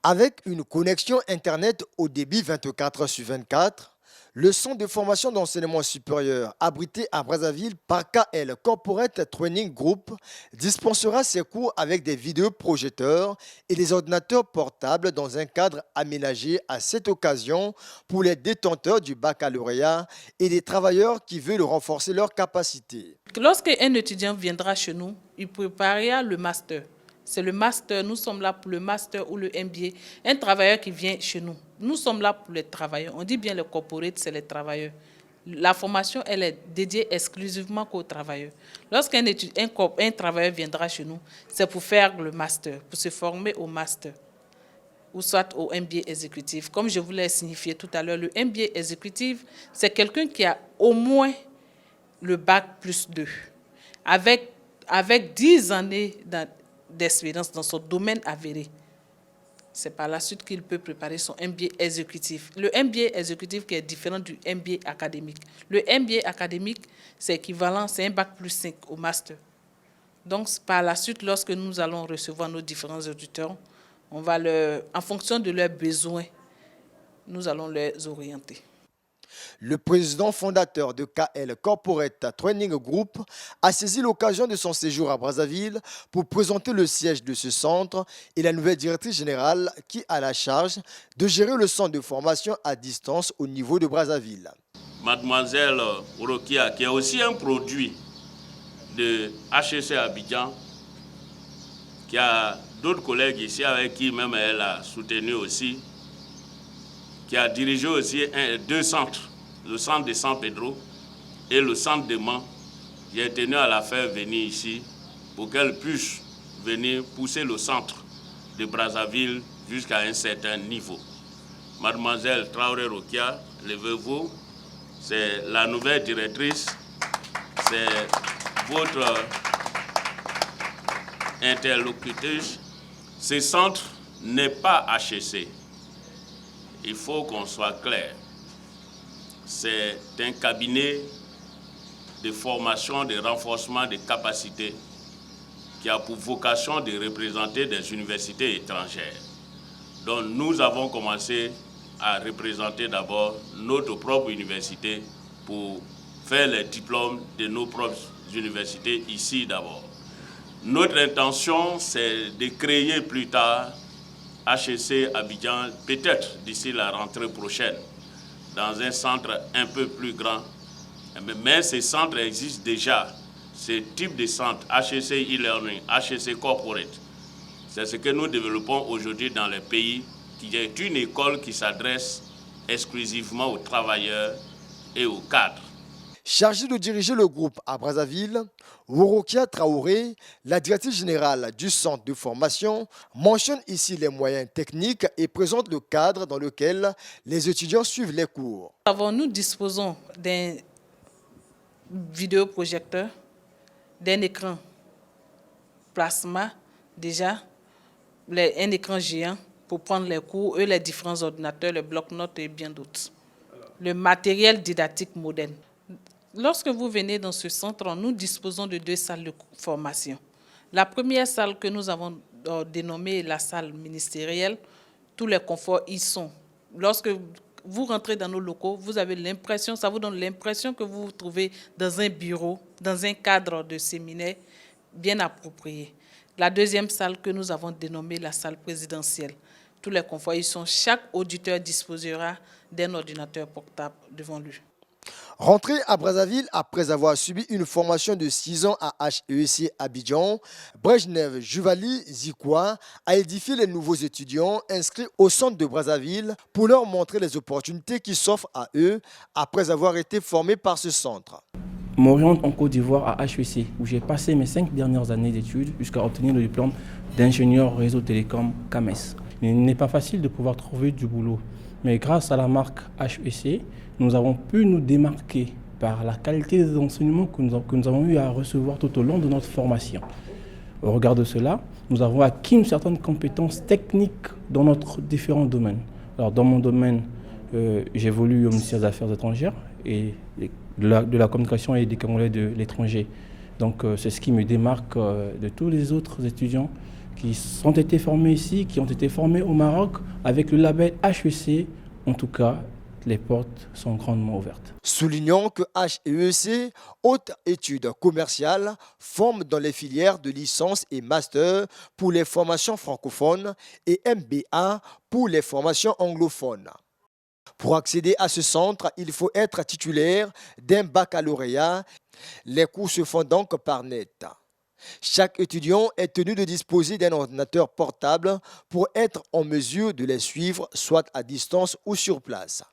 Avec une connexion Internet au débit 24 sur 24, le centre de formation d'enseignement supérieur abrité à Brazzaville par KL Corporate Training Group dispensera ses cours avec des vidéoprojecteurs et des ordinateurs portables dans un cadre aménagé à cette occasion pour les détenteurs du baccalauréat et des travailleurs qui veulent renforcer leurs capacités. Lorsqu'un étudiant viendra chez nous, il préparera le master. C'est le master, nous sommes là pour le master ou le MBA. Un travailleur qui vient chez nous, nous sommes là pour les travailleurs. On dit bien le corporate, c'est les travailleurs. La formation, elle est dédiée exclusivement aux travailleurs. Lorsqu'un travailleur viendra chez nous, c'est pour faire le master, pour se former au master ou soit au MBA exécutif. Comme je vous l'ai signifié tout à l'heure, le MBA exécutif, c'est quelqu'un qui a au moins le bac plus 2, avec 10 années d'expérience dans son domaine avéré. C'est par la suite qu'il peut préparer son MBA exécutif. Le MBA exécutif qui est différent du MBA académique. Le MBA académique, c'est équivalent, c'est un bac plus 5 au master. Donc, par la suite, lorsque nous allons recevoir nos différents auditeurs, on va en fonction de leurs besoins, nous allons les orienter. Le président fondateur de KL Corporate Training Group a saisi l'occasion de son séjour à Brazzaville pour présenter le siège de ce centre et la nouvelle directrice générale qui a la charge de gérer le centre de formation à distance au niveau de Brazzaville. Mademoiselle Orokia, qui est aussi un produit de HEC Abidjan, qui a d'autres collègues ici avec qui même elle a soutenu aussi, qui a dirigé aussi deux centres, le centre de San Pedro et le centre de Mans. J'ai tenu à la faire venir ici pour qu'elle puisse venir pousser le centre de Brazzaville jusqu'à un certain niveau. Mademoiselle Traoré Rokia, levez-vous, c'est la nouvelle directrice, c'est votre interlocutrice. Ce centre n'est pas HEC. Il faut qu'on soit clair. C'est un cabinet de formation, de renforcement des capacités qui a pour vocation de représenter des universités étrangères. Donc nous avons commencé à représenter d'abord notre propre université pour faire les diplômes de nos propres universités ici d'abord. Notre intention, c'est de créer plus tard HEC Abidjan, peut-être d'ici la rentrée prochaine, dans un centre un peu plus grand. Mais ces centres existent déjà. Ce type de centre, HEC e-learning, HEC corporate, c'est ce que nous développons aujourd'hui dans les pays, qui est une école qui s'adresse exclusivement aux travailleurs et aux cadres. Chargée de diriger le groupe à Brazzaville, Worokia Traoré, la directrice générale du centre de formation, mentionne ici les moyens techniques et présente le cadre dans lequel les étudiants suivent les cours. Nous disposons d'un vidéoprojecteur, d'un écran plasma, déjà, un écran géant pour prendre les cours, les différents ordinateurs, les blocs-notes et bien d'autres. Le matériel didactique moderne. Lorsque vous venez dans ce centre, nous disposons de 2 salles de formation. La première salle que nous avons dénommée la salle ministérielle, tous les conforts y sont. Lorsque vous rentrez dans nos locaux, vous avez l'impression, ça vous donne l'impression que vous vous trouvez dans un bureau, dans un cadre de séminaire bien approprié. La deuxième salle que nous avons dénommée la salle présidentielle, tous les conforts y sont. Chaque auditeur disposera d'un ordinateur portable devant lui. Rentré à Brazzaville après avoir subi une formation de 6 ans à HEC Abidjan, Brejnev Juvali Zikwa a édifié les nouveaux étudiants inscrits au centre de Brazzaville pour leur montrer les opportunités qui s'offrent à eux après avoir été formés par ce centre. M'oriente en Côte d'Ivoire à HEC, où j'ai passé mes 5 dernières années d'études jusqu'à obtenir le diplôme d'ingénieur réseau télécom CAMES. Il n'est pas facile de pouvoir trouver du boulot, mais grâce à la marque HEC, nous avons pu nous démarquer par la qualité des enseignements que nous avons eu à recevoir tout au long de notre formation. Au regard de cela, nous avons acquis une certaine compétence technique dans notre différents domaines. Alors, dans mon domaine, j'évolue au ministère des Affaires étrangères et de la communication et des Congolais de l'étranger. Donc, c'est ce qui me démarque de tous les autres étudiants qui ont été formés ici, qui ont été formés au Maroc avec le label HEC. En tout cas, les portes sont grandement ouvertes. Soulignons que HEC, haute études commerciales, forme dans les filières de licence et master pour les formations francophones et MBA pour les formations anglophones. Pour accéder à ce centre, il faut être titulaire d'un baccalauréat. Les cours se font donc par net. Chaque étudiant est tenu de disposer d'un ordinateur portable pour être en mesure de les suivre, soit à distance ou sur place.